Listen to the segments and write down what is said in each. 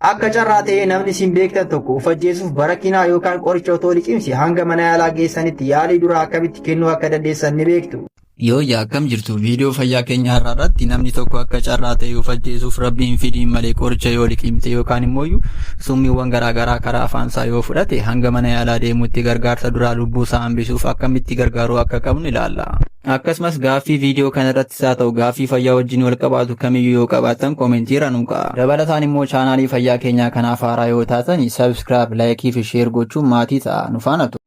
Akka carraa ta'ee namni isin beektan tokko of ajjeesuuf barakinaa yookaan qoricha otoo liqimsi hanga mana yaalaa geessanitti yaalii dura akkamitti kennuu akka dandeessan ni beektu. Yoo akkam jirtu viidiyoo fayyaa keenya har'aarratti namni tokko akka carraa ta'e of ajjeesuuf rabbiin fidiin malee qoricha yoo liqimte yookaan immoo summiiwwan garaagaraa karaa afaansaa yoo fudhate hanga mana yaalaa deemutti gargaarsa duraa lubbuu isaa hambisuuf akkamitti gargaaruu akka qabnu ilaalla. Akkasumas gaaffii viidiyoo kanarrattis haa ta'u gaaffii fayyaa wajjin wal qabaatu kamiyyuu yoo qabaatan koomentiirra nu ka'a. Dabalataan immoo chaanaalii fayyaa keenyaa kanaaf haaraa yoo taatan sabskiraayib, laayikii fi sheer gochuun maatii ta'a nu faana ture.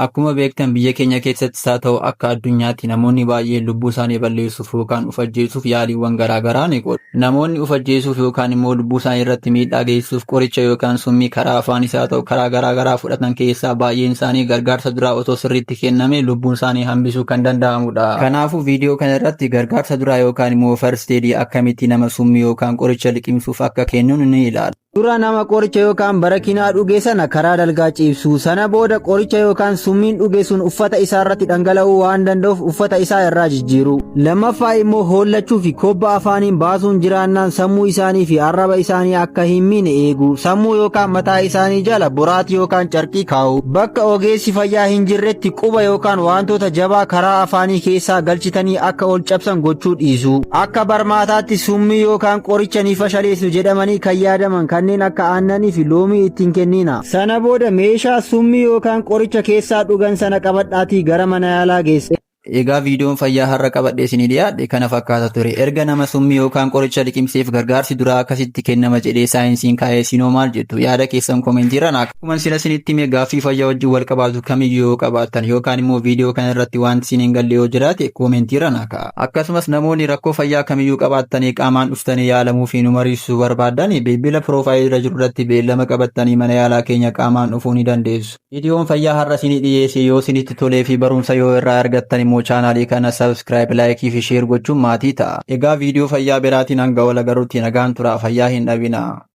Akkuma beektan biyya keenya keessattis haa ta'u akka addunyaatti namoonni baay'een lubbuu isaanii balleessuuf yookaan of ajjeesuuf yaaliiwwan garaagaraa ni godhu. Namoonni of ajjeesuuf yookaan immoo lubbuu isaanii irratti miidhaa geessuuf qoricha yookaan summii karaa afaanis haa ta'u karaa garaagaraa fudhatan keessaa baay'een isaanii gargaarsa duraa otoo sirriitti kenname lubbuun isaanii hambisuu kan danda'amudha. Kanaafuu viidiyoo kana irratti gargaarsa duraa yookaan immoo first aid akkamitti nama summii yookaan qoricha liqimsuuf akka kennuun ni ilaalla. Dura nama qoricha yookaan barakinaa dhuge sana karaa dalgaa ciibsu sana booda qoricha yookaan summiin dhuge sun uffata isaa irratti dhangala'uu waan danda'uuf uffata isaa irraa jijjiiru. Lammaffaa immoo hollachuu fi kobba afaaniin baasuun jiraannaan sammuu isaanii fi arraba isaanii akka hin miine eegu. Sammuu yookaan mataa isaanii jala boraatii yookaan carqii kaa'u. Bakka ogeessi fayyaa hin jirretti quba yookaan wantoota jabaa karaa afaanii keessaa galchitanii akka ol cabsan gochuu dhiisu. Akka barmaataatti summii yookaan qoricha ni fashaleessu jedhamanii kan yaadaman kanneen akka aannanii fi loomii ittiin kennina. Sana booda meeshaa summii yookaan qoricha keessaa dhugan sana qabadhaatii gara mana yaalaa geesse. Egaa viidiyoon fayyaa har'a qabadhee isinii dhiyaadhe kana fakkaata ture. Erga nama summii yookaan qoricha liqimseef gargaarsi duraa akkasitti kennama jedhee saayinsiin kaa'ee sinoo maal jettu yaada keessan koomentiirra naa akkuma sila isinitti hime gaaffii fayyaa wajjin wal qabaatu kamiyyuu yoo qabaattan yookaan immoo viidiyoo kana irratti wanti isin hin galle yoo jiraate koomentiirra naa ka'a. Akkasumas namoonni rakkoo fayyaa kamiyyuu qabaattanii qaamaan dhuftanii yaalamuu fi nu mariisuu barbaadan bilbila piroofaayilii jiru irratti beellama qabattanii mana yaalaa keenya qaamaan dhufuu ni dandeessu. Viidiyoon fayyaa har'a isinii dhiyeesse yoo isinitti tolee fi barumsa yoo irraa argattan chaanaalii kana sabskiraayib, laayikii fi sheer gochuun maatii ta'a. Egaa viidiyoo fayyaa biraatiin hanga wal agaruutti nagaan turaa fayyaa hin dhabinaa.